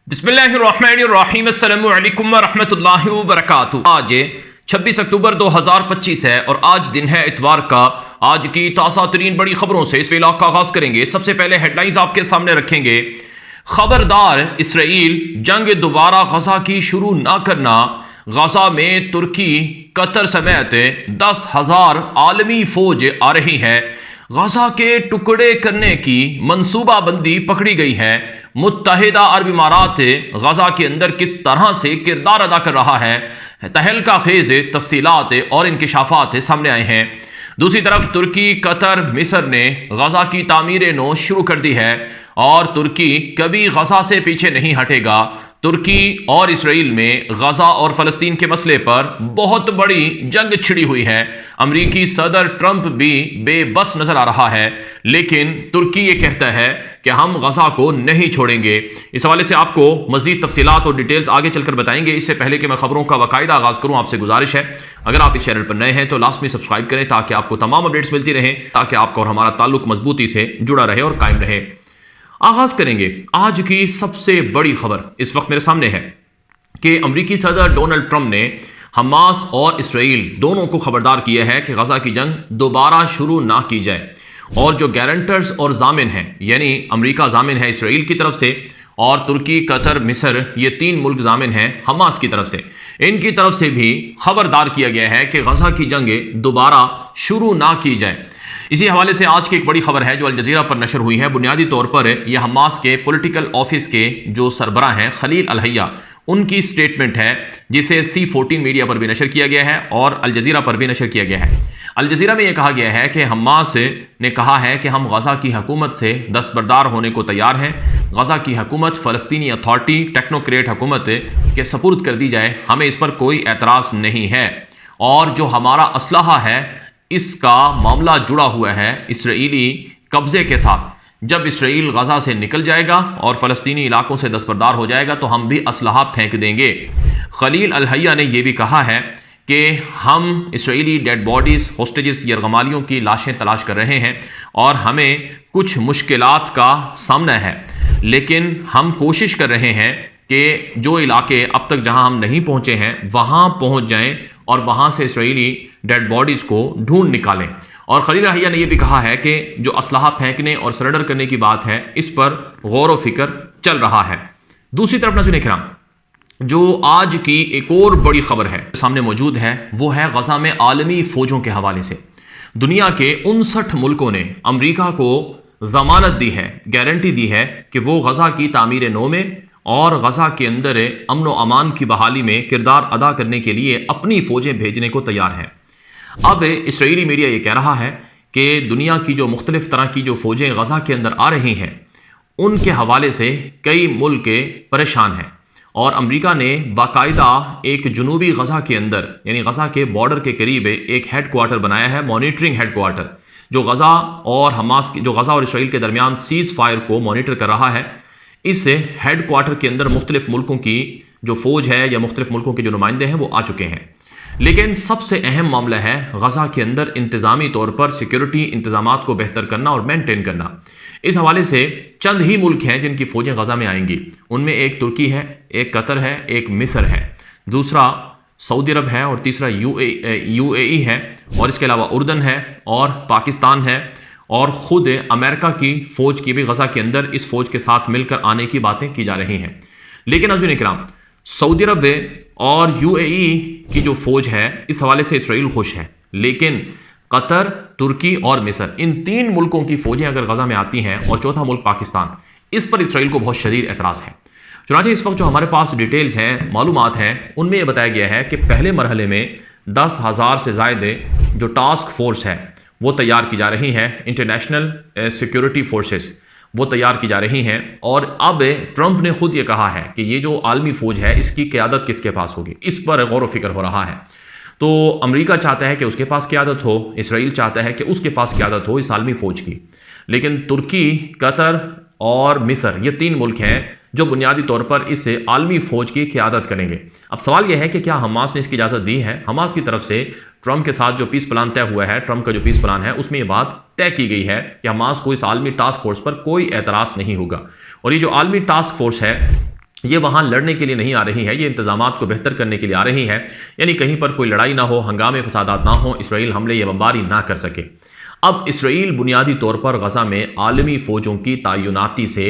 बिस्मिल्लाहिर्रहमानिर्रहीम अस्सलामु अलैकुम वरहमतुल्लाहि वबरकातुहू। आज 26 अक्टूबर 2025 है और आज दिन है इतवार का। आज की ताज़ा तरीन बड़ी खबरों से इस व्लॉग का आगाज करेंगे। सबसे पहले हेडलाइंस आपके सामने रखेंगे। खबरदार, इसराइल जंग दोबारा गजा की शुरू ना करना। गजा में तुर्की, कतर समेत 10,000 आलमी फौज आ रही है। गजा के टुकड़े करने की मंसूबाबंदी पकड़ी गई है। मुत्तहिदा अरब इमारात गजा के अंदर किस तरह से किरदार अदा कर रहा है, तहलका खेज तफसीलात और इंकिशाफात सामने आए हैं। दूसरी तरफ तुर्की, कतर, मिस्र ने गजा की तामीर नौ शुरू कर दी है और तुर्की कभी गजा से पीछे नहीं हटेगा। तुर्की और इसराइल में गजा और फलस्तीन के मसले पर बहुत बड़ी जंग छिड़ी हुई है। अमरीकी सदर ट्रंप भी बेबस नजर आ रहा है, लेकिन तुर्की ये कहता है कि हम गजा को नहीं छोड़ेंगे। इस हवाले से आपको मजीद तफसीलात और डिटेल्स आगे चलकर बताएंगे। इससे पहले कि मैं खबरों का बाकायदा आगाज करूं, आपसे गुजारिश है, अगर आप इस चैनल पर नए हैं तो लाजमी सब्सक्राइब करें ताकि आपको तमाम अपडेट्स मिलती रहें, ताकि आपका और हमारा ताल्लुक मजबूती से जुड़ा रहे और कायम रहे। आगाज करेंगे आज की सबसे बड़ी खबर इस वक्त मेरे सामने है कि अमरीकी सदर डोनाल्ड ट्रंप ने हमास और इसराइल दोनों को खबरदार किया है कि गजा की जंग दोबारा शुरू ना की जाए। और जो गारंटर्स और जामिन हैं, यानी अमरीका जामिन है इसराइल की तरफ से और तुर्की, कतर, मिस्र, ये तीन मुल्क जामिन हैं हमास की तरफ से, इनकी तरफ से भी खबरदार किया गया है कि गजा की जंग दोबारा शुरू ना की जाए। इसी हवाले से आज की एक बड़ी खबर है जो अल जज़ीरा पर नशर हुई है। बुनियादी तौर पर यह हमास के पॉलिटिकल ऑफिस के जो सरबराह हैं खलील अल हैया, उनकी स्टेटमेंट है जिसे C14 मीडिया पर भी नशर किया गया है और अल जज़ीरा पर भी नशर किया गया है। अल जज़ीरा में यह कहा गया है कि हमास ने कहा है कि हम गजा की हुकूमत से दस्तबरदार होने को तैयार हैं। गजा की हुकूमत फ़लस्तीनी अथॉरिटी, टेक्नोक्रेट हुकूमत के सपुर्द कर दी जाए, हमें इस पर कोई एतराज़ नहीं है। और जो हमारा असलहा है इसका मामला जुड़ा हुआ है इसराइली कब्जे के साथ। जब इसराइल गजा से निकल जाएगा और फ़लस्तीनी इलाकों से दस्तबरदार हो जाएगा तो हम भी असलहा फेंक देंगे। खलील अल हैया ने यह भी कहा है कि हम इसराइली डेड बॉडीज़, होस्टेजेस, यरगमालियों की लाशें तलाश कर रहे हैं और हमें कुछ मुश्किलात का सामना है, लेकिन हम कोशिश कर रहे हैं कि जो इलाके अब तक जहां हम नहीं पहुंचे हैं वहां पहुंच जाएं और वहां से इसराइली डेड बॉडीज को ढूंढ निकालें। और खलील हैया ने यह भी कहा है कि जो असलहा फेंकने और सरेंडर करने की बात है इस पर गौर व फिक्र चल रहा है। दूसरी तरफ नाज़रीन इकराम, जो आज की एक और बड़ी खबर है सामने मौजूद है वो है गजा में आलमी फौजों के हवाले से। दुनिया के 59 मुल्कों ने अमरीका को जमानत दी है, गारंटी दी है कि वो गजा की तामीर नौ में और गजा के अंदर अमन व अमान की बहाली में किरदार अदा करने के लिए अपनी फौजें भेजने को तैयार हैं। अब इसराइली मीडिया ये कह रहा है कि दुनिया की जो मुख्तलिफ तरह की जो फौजें गजा के अंदर आ रही हैं उनके हवाले से कई मुल्क परेशान हैं और अमरीका ने बाकायदा एक जनूबी गजा के अंदर, यानी गजा के बॉर्डर के करीब एक हेड क्वार्टर बनाया है, मॉनिटरिंग हेड क्वार्टर, जो गजा और हमास की, जो गजा और इसराइल के दरमियान सीज फायर को मॉनिटर कर रहा है। इस हेड क्वार्टर के अंदर मुख्तलिफ मुल्कों की जो फौज है या मुख्तलिफ मुल्कों के जो नुमाइंदे हैं वो आ चुके हैं। लेकिन सबसे अहम मामला है गजा के अंदर इंतज़ामी तौर पर सिक्योरिटी इंतजामात को बेहतर करना और मेंटेन करना। इस हवाले से चंद ही मुल्क हैं जिनकी फौजें गजा में आएंगी। उनमें एक तुर्की है, एक कतर है, एक मिस्र है, दूसरा सऊदी अरब है और तीसरा UAE है, और इसके अलावा उर्दन है और पाकिस्तान है, और ख़ुद अमेरिका की फ़ौज की भी गजा के अंदर इस फ़ौज के साथ मिलकर आने की बातें की जा रही हैं। लेकिन नाज़रीन इकराम, सऊदी अरब और UAE की जो फ़ौज है इस हवाले से इसराइल खुश है, लेकिन कतर, तुर्की और मिस्र, इन तीन मुल्कों की फ़ौजें अगर गजा में आती हैं और चौथा मुल्क पाकिस्तान, इस पर इसराइल को बहुत शदीद एतराज़ है। चुनांचे इस वक्त जो हमारे पास डिटेल्स हैं, मालूमात हैं, उनमें यह बताया गया है कि पहले मरहले में 10,000 से ज़ायद जो टास्क फोर्स है वो तैयार की जा रही हैं, इंटरनेशनल सिक्योरिटी फोर्सेस वो तैयार की जा रही हैं। और अब ट्रंप ने खुद ये कहा है कि ये जो आलमी फ़ौज है इसकी क़यादत किसके पास होगी, इस पर गौर व फिक्र हो रहा है। तो अमेरिका चाहता है कि उसके पास क़यादत हो, इसराइल चाहता है कि उसके पास क़यादत हो इस आलमी फ़ौज की, लेकिन तुर्की, कतर और मिस्र, ये तीन मुल्क हैं जो बुनियादी तौर पर इस आलमी फ़ौज की क़यादत करेंगे। अब सवाल यह है कि क्या हमास ने इसकी इजाज़त दी है। हमास की तरफ से ट्रंप के साथ जो पीस प्लान तय हुआ है, ट्रंप का जो पीस प्लान है उसमें यह बात तय की गई है कि हमास को इस आलमी टास्क फोर्स पर कोई एतराज़ नहीं होगा। और ये जो आलमी टास्क फोर्स है ये वहाँ लड़ने के लिए नहीं आ रही है, ये इंतजामात को बेहतर करने के लिए आ रही है, यानी कहीं पर कोई लड़ाई ना हो, हंगामे फसादात ना हो, इसराइल हमले या बमबारी ना कर सके। अब इसराइल बुनियादी तौर पर गज़ा में आलमी फ़ौजों की तैनाती से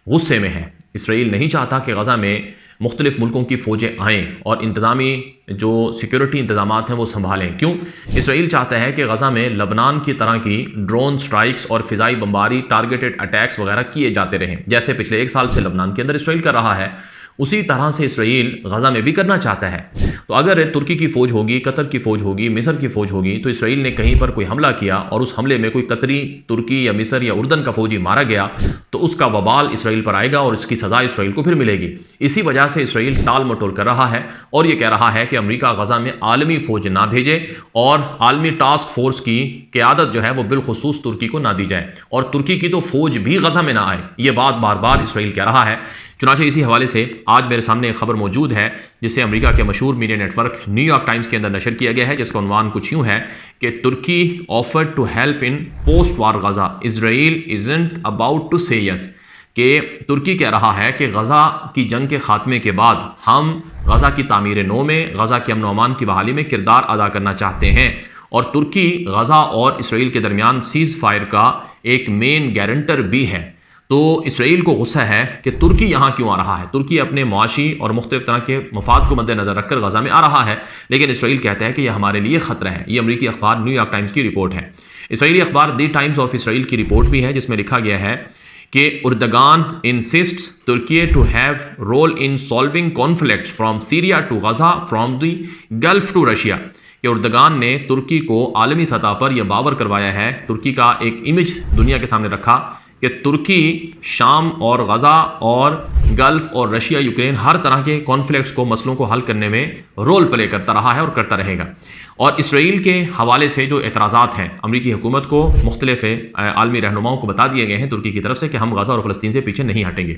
गुस्से में है। इसराइल नहीं चाहता कि गज़ा में मुख्तलिफ मुल्कों की फ़ौजें आएँ और इंतज़ामी जो सिक्योरिटी इंतजामात हैं वो संभालें। क्यों? इसराइल चाहता है कि गज़ा में लबनान की तरह की ड्रोन स्ट्राइक्स और फ़िज़ाई बमबारी, टारगेटेड अटैक्स वगैरह किए जाते रहें, जैसे पिछले 1 साल से लबनान के अंदर इसराइल कर रहा है, उसी तरह से इसराइल गज़ा में भी करना चाहता है। तो अगर तुर्की की फ़ौज होगी, कतर की फ़ौज होगी, मिस्र की फ़ौज होगी, तो इसराइल ने कहीं पर कोई हमला किया और उस हमले में कोई कतरी, तुर्की या मिस्र या उर्दन का फ़ौजी मारा गया, तो उसका वबाल इसराइल पर आएगा और इसकी सज़ा इसराइल को फिर मिलेगी। इसी वजह से इसराइल टाल मटोल कर रहा है और ये कह रहा है कि अमेरिका गज़ा में आलमी फ़ौज ना भेजे और आलमी टास्क फोर्स की क़यादत जो है वो बिलखुसूस तुर्की को ना दी जाए और तुर्की की तो फ़ौज भी गज़ा में ना आए। ये बात बार बार इसराइल कह रहा है। चुनांचे इसी हवाले से आज मेरे सामने एक खबर मौजूद है जिसे अमेरिका के मशहूर मीडिया नेटवर्क न्यूयॉर्क टाइम्स के अंदर नशर किया गया है, जिसका उन्वान कुछ यूं है कि तुर्की offered to help in post war Gaza, Israel isn't about to say yes. कि तुर्की कह रहा है कि गज़ा की जंग के खात्मे के बाद हम गज़ा की तामीर नौ में, गज़ा के अमन अमान की बहाली में किरदार अदा करना चाहते हैं और तुर्की गज़ा और इसराइल के दरमियान सीज़ फायर का एक मेन गारंटर भी है। तो इसराइल को गुस्सा है कि तुर्की यहाँ क्यों आ रहा है। तुर्की अपने मुआशी और मुख्तलिफ तरह के मफाद को मद्देनजर रखकर गज़ा में आ रहा है, लेकिन इसराइल कहता है कि यह हमारे लिए ख़तरा है। ये अमरीकी अखबार न्यूयॉर्क टाइम्स की रिपोर्ट है। इसराइली अखबार द टाइम्स ऑफ इसराइल की रिपोर्ट भी है, जिसमें लिखा गया है कि Erdogan insists Turkey to have role in solving conflicts from Syria to Gaza from the Gulf to Russia. कि उर्दगान ने तुर्की को आलमी सतह पर यह बावर करवाया है, तुर्की का एक इमेज दुनिया के सामने रखा कि तुर्की शाम और गज़ा और गल्फ और रशिया, यूक्रेन, हर तरह के कॉन्फ्लिक्ट्स को, मसलों को हल करने में रोल प्ले करता रहा है और करता रहेगा। और इसराइल के हवाले से जो एतराज़ात हैं अमरीकी हुकूमत को मुख्तलिफ आलमी रहनुमाओं को बता दिए गए हैं तुर्की की तरफ से कि हम गज़ा और फ़लस्तीन से पीछे नहीं हटेंगे।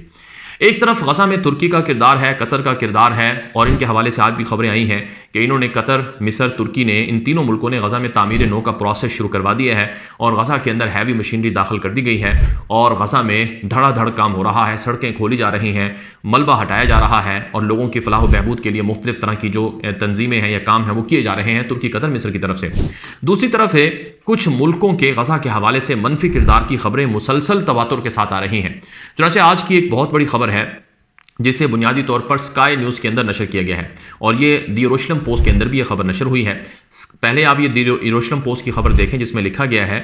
एक तरफ गज़ा में तुर्की का किरदार है, कतर का किरदार है और इनके हवाले से आज भी खबरें आई हैं कि इन्होंने कतर, मिस्र, तुर्की ने, इन तीनों मुल्कों ने गज़ा में तामीर नौ का प्रोसेस शुरू करवा दिया है और गज़ा के अंदर हैवी मशीनरी दाखिल कर दी गई है और गज़ा में धड़ाधड़ काम हो रहा है, सड़कें खोली जा रही हैं, मलबा हटाया जा रहा है और लोगों की फलाह व बहबूद के लिए मुख्तलिफ तरह की जो तंजीमें हैं या काम हैं वो किए जा रहे हैं तुर्की, कतर, मिस्र की तरफ से। दूसरी तरफ है कुछ मुल्कों के गज़ा के हवाले से मनफी किरदार की खबरें मुसलसल तवातुर के साथ आ रही हैं। चुनांचे आज की एक बहुत बड़ी खबर है जिसे बुनियादी तौर पर स्काई न्यूज़ के अंदर नशर किया गया है और ये द यरूशलेम पोस्ट के अंदर भी ये खबर नशर हुई है। पहले आप ये द यरूशलेम पोस्ट की खबर देखें जिसमें लिखा गया है,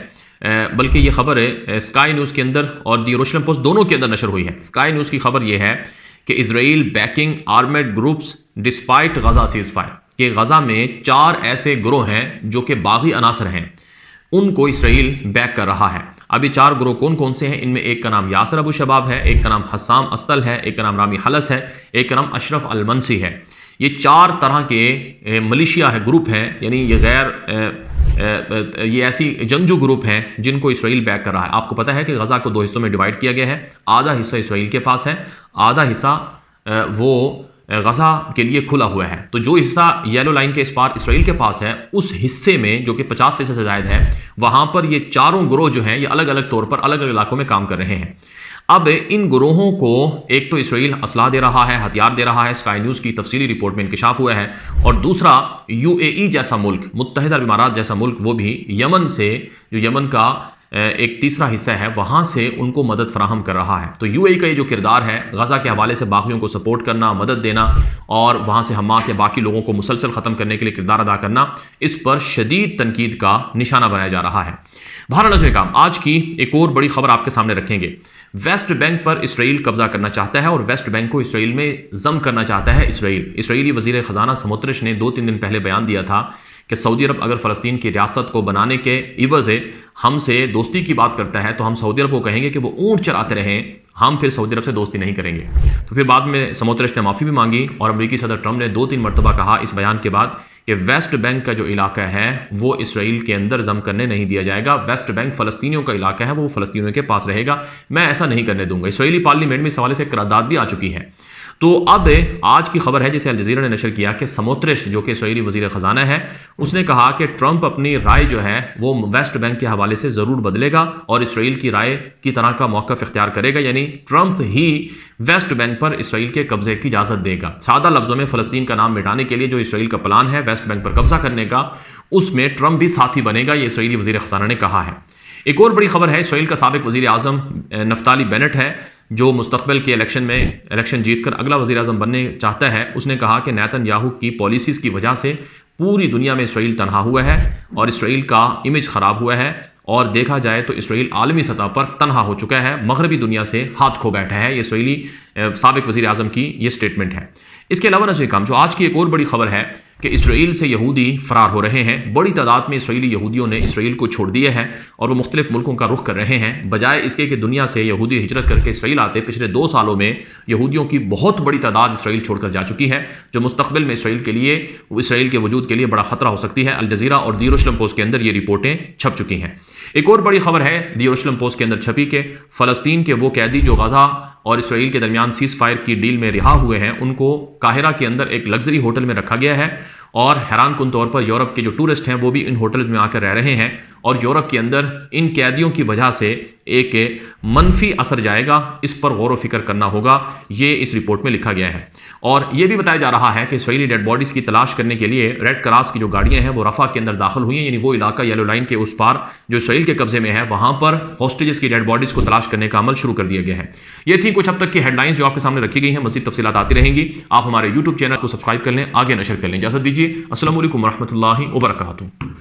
बल्कि ये खबर है स्काई न्यूज़ के अंदर और द यरूशलेम पोस्ट दोनों के अंदर नशर हुई है। स्काई न्यूज़ की खबर ये है कि Israel backing armed groups despite Gaza cease fire, कि गज़ा में 4 ऐसे ग्रोह हैं जो कि बागी अनासर हैं, उनको इसराइल बैक कर रहा है। अभी 4 ग्रोह कौन कौन से हैं? इनमें एक का नाम यासर अबू शबाब है, एक का नाम हस्साम अस्तल है, एक का नाम रामी हलस है, एक का नाम अशरफ अलमनसी है। ये 4 तरह के मलिशिया है, ग्रुप हैं, यानी ये ऐसी जंगजू ग्रुप हैं जिनको इसराइल बैक कर रहा है। आपको पता है कि गज़ा को 2 हिस्सों में डिवाइड किया गया है, आधा हिस्सा इसराइल के पास है, आधा हिस्सा वो गज़ा के लिए खुला हुआ है। तो जो हिस्सा येलो लाइन के इस पार इसराइल के पास है, उस हिस्से में जो कि 50% से ज़ायद है, वहाँ पर ये चारों ग्रोह जो हैं ये अलग अलग तौर पर अलग अलग इलाकों में काम कर रहे हैं। अब इन ग्रोहों को एक तो इसराइल असलाह दे रहा है, हथियार दे रहा है, स्काई न्यूज़ की तफसीली रिपोर्ट में इंकशाफ हुआ है, और दूसरा UAE जैसा मुल्क, मुत्तहिदा अरब इमारात जैसा मुल्क, वो भी यमन से, जो यमन का एक तीसरा हिस्सा है, वहाँ से उनको मदद फराहम कर रहा है। तो UAE का ये जो किरदार है गज़ा के हवाले से बागियों को सपोर्ट करना, मदद देना और वहाँ से हमास या बाकी लोगों को मुसलसल ख़त्म करने के लिए किरदार अदा करना, इस पर शदीद तनकीद का निशाना बनाया जा रहा है। बहरहाल नज़र काम आज की एक और बड़ी खबर आपके सामने रखेंगे। वेस्ट बैंक पर इसराइल कब्जा करना चाहता है और वेस्ट बैंक को इसराइल में जम करना चाहता है इसराइली वज़ीर ख़जाना समुद्रिश ने 2-3 दिन पहले बयान दिया था कि सऊदी अरब अगर फ़लस्तीन की रियासत को बनाने के इवज़े हमसे दोस्ती की बात करता है तो हम सऊदी अरब को कहेंगे कि वो ऊँट चराते रहें, हम फिर सऊदी अरब से दोस्ती नहीं करेंगे। तो फिर बाद में समुद्रिश ने माफ़ी भी मांगी और अमेरिकी सदर ट्रंप ने 2-3 मरतबा कहा इस बयान के बाद कि वेस्ट बैंक का जो इलाका है वो इसराइल के अंदर जम करने नहीं दिया जाएगा, वेस्ट बैंक फ़लस्तीनियों का इलाका है, वो फ़लस्तीनियों के पास रहेगा, मैं ऐसा नहीं करने दूंगा। इसराइली पार्लियामेंट में इस हवाले से करारदाद भी आ चुकी है। तो अब आज की खबर है जिसे अल जज़ीरा ने नशर किया कि समोत्रिश जो कि इस्राएली वज़ीर ख़जाना है, उसने कहा कि ट्रंप अपनी राय जो है वो वेस्ट बैंक के हवाले से ज़रूर बदलेगा और इसराइल की राय की तरह का मौक़िफ़ इख्तियार करेगा, यानी ट्रंप ही वेस्ट बैंक पर इसराइल के कब्जे की इजाज़त देगा। सादा लफ्ज़ों में फ़लस्तीन का नाम मिटाने के लिए जो इसराइल का प्लान है वेस्ट बैंक पर कब्जा करने का, उसमें ट्रंप भी साथी बनेगा, ये इसराइली वज़ीर ख़जाना ने कहा है। एक और बड़ी खबर है, इसराइल का साबिक वज़ीर आज़म नफ्ताली बेनेट है जो मुस्तकबिल के इलेक्शन जीतकर अगला वज़ीर आज़म बनने चाहता है। उसने कहा कि नेतन्याहू की पॉलिसीज़ की वजह से पूरी दुनिया में इसराइल तनहा हुआ है और इसराइल का इमेज ख़राब हुआ है और देखा जाए तो इसराइल आलमी सतह पर तनहा हो चुका है, मगरबी दुनिया से हाथ खो बैठा है। ये इसराइली साबिक वज़ीर आज़म की ये स्टेटमेंट है। इसके अलावा नज़ीर काम जो आज की एक और बड़ी खबर है कि इसराइल से यहूदी फ़रार हो रहे हैं। बड़ी तादाद में इसराइली यहूदियों ने इसराइल को छोड़ दिया है और वो मुख्तलिफ मुल्कों का रुख कर रहे हैं। बजाय इसके कि दुनिया से यहूदी हिजरत करके इसराइल आते, पिछले 2 सालों में यहूदियों की बहुत बड़ी तादाद इसराइल छोड़कर जा चुकी है, जो मुस्तकबिल में इसराइल के वजूद के लिए बड़ा ख़तरा हो सकती है। अल जज़ीरा और दी यरूशलेम पोस्ट के अंदर ये रिपोर्टें छप चुकी हैं। एक और बड़ी खबर है दी यरूशलेम पोस्ट के अंदर छपी कि फ़लस्तीन के वो कैदी जो गज़ा और इसराइल के दरमियान सीज़ फायर की डील में रिहा हुए हैं, उनको काहिरा के अंदर एक लग्जरी होटल में रखा गया है और हैरान कुन तौर पर यूरोप के जो टूरिस्ट हैं वो भी इन होटल्स में आकर रह रहे हैं और यूरोप के अंदर इन कैदियों की वजह से एक मनफी असर जाएगा, इस पर गौर व फिक्र करना होगा, ये इस रिपोर्ट में लिखा गया है। और ये भी बताया जा रहा है कि इसराइली डेड बॉडीज़ की तलाश करने के लिए रेड क्रॉस की जो गाड़ियां हैं वो रफ़ा के अंदर दाखिल हुई हैं, यानी वो इलाका येलो लाइन के उस पार जो इसराइल के कब्जे में है, वहां पर हॉस्टेजेस की डेड बॉडीज़ को तलाश करने का अमल शुरू कर दिया गया है। ये थी कुछ अब तक की हेडलाइंस जो आपके सामने रखी गई हैं। मज़ीद तफसीलात आती रहेंगी। आप हमारे यूट्यूब चैनल को सब्सक्राइब कर लें, आगे नशर कर लें। इजाज़त दीजिए। अस्सलाम वालेकुम रहमतुल्लाहि व बरकातुहू।